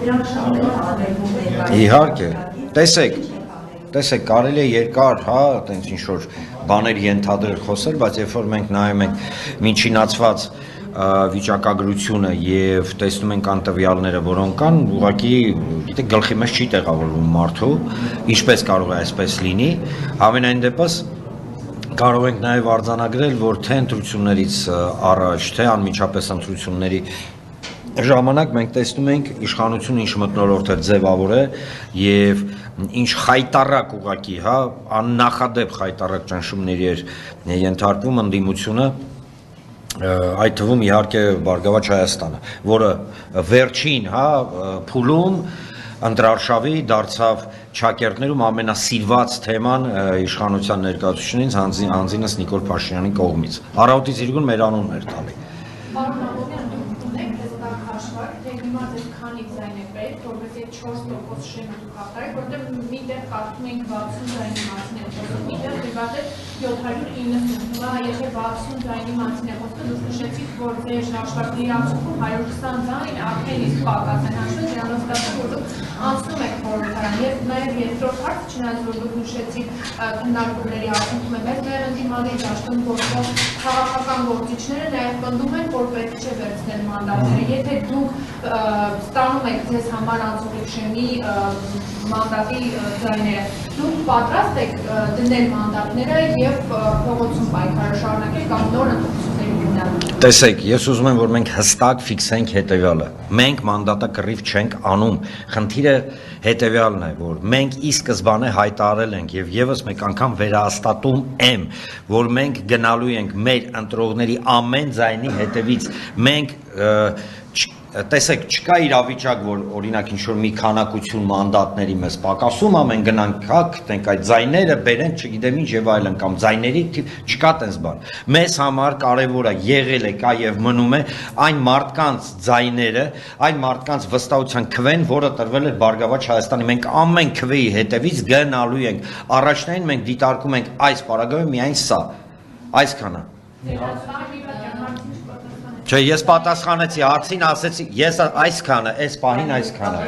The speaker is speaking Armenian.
Դրանք շատ են արվելվում ներկայացնում։ Իհարկե, տեսեք, կարելի է երկար, հա, տենց ինչ-որ բաներ ենթադրել խոսել, բայց երբ որ մենք նայում ենք միջինացված վիճակագրությունը եւ տեսնում ենք այն տվյալները, որոնք կան, ուղղակի գիտեք գլխի մեջ չի տեղավորվում մարդու, ինչպես կարող է այսպես լինի, համենայն դեպս կարող ենք նաեւ արձանագրել, որ թե ընտրություններից առաջ, թե անմիջապես ընտրությունների ժամանակ մենք տեսնում ենք իշխանությունը ինչ մթնոլորտ է ձևավորել եւ ինչ խայտարակ ուղղակի, հա, աննախադեպ խայտարակ ճնշումների էր ենթարկվում ընդդիմությունը այդ թվում իհարկե Բարգավաճ Հայաստանը, որը վերջին, հա, փուլում ընտրարշավի դարձավ ճակերտներում ամենասիրված թեման իշխանության ներկայացուցիչներից անձինս Նիկոլ Փաշինյանի կողմից։ Առավոտից իրգուն մեր անունն էր տալի։ Պարոն Աբովյան, դուք ունեք հստակ հաշվարկ, թե հիմա ձեզ քանի ձայն է պետք, որպես այդ 4% շեմը դուք հաղթարեք, որտեղ միտեղ կարդում ենք 60 ձայնի մասին է խոսքը, միտեղ դեպատը 790, հիմա եթե 60 ձայնի մասին է խոսքը, դուք նշեցիք, որ ձեր հաշվարկների արդյունքում 120 ձայն արդեն իսկ պակաս են հաշվել, դրանով ստացվում, որ դուք անցնում եք խորհրդարան, եւ նաեւ երկրորդ հարց, չնայած որ դուք նշեցիք քննարկումների արդյունքում է մեր ընդդիմադիր դաշտում գործող քաղաքական գործիչները նաեւ պնդում են, որ պետք չէ վերցնել մանդատները, եթե դուք ստանում եք ձեզ համար անցողիկ շեմի մանդատի ձայները, դուք պատրաստ եք դնել մանդատները եւ փողոցում պայքարը շարունակել կամ նոր ընտրությունների գնալ։ Տեսեք, ես ուզում եմ, որ մենք հստակ ֆիքսենք հետևյալը։ Մենք մանդատը կռիվ չենք անում։ Խնդիրը հետևյալն է, որ մենք ի սկզբանե հայտարարել ենք եւ եւս մեկ անգամ վերահաստատում եմ, որ մենք գնալու ենք մեր ընտրողների ամեն ձայնի հետևից։ Մենք տեսեք, չկա իրավիճակ, որ օրինակ ինչ-որ մի քանակություն մանդատների մեզ պակասում, ամեն գնանք, հա, գտնենք այդ ձայները, բերենք, չգիտեմ ինչ եւ այլն, կամ ձայների չկա տես բան։ Մեզ համար կարեւորը եղել է, կա եւ մնում է այն մարդկանց ձայները, այն մարդկանց վստահության քվեն, որը տրվել է Բարգավաճ Հայաստանի։ Մենք ամեն քվեի հետևից գնալու ենք։ Առաջնային մենք դիտարկում ենք այս պարագայում միայն սա, այսքանը։ Չէ, ես պատասխանեցի, հարցին ասեցի, ես այսքանը, այս պահին այսքանը։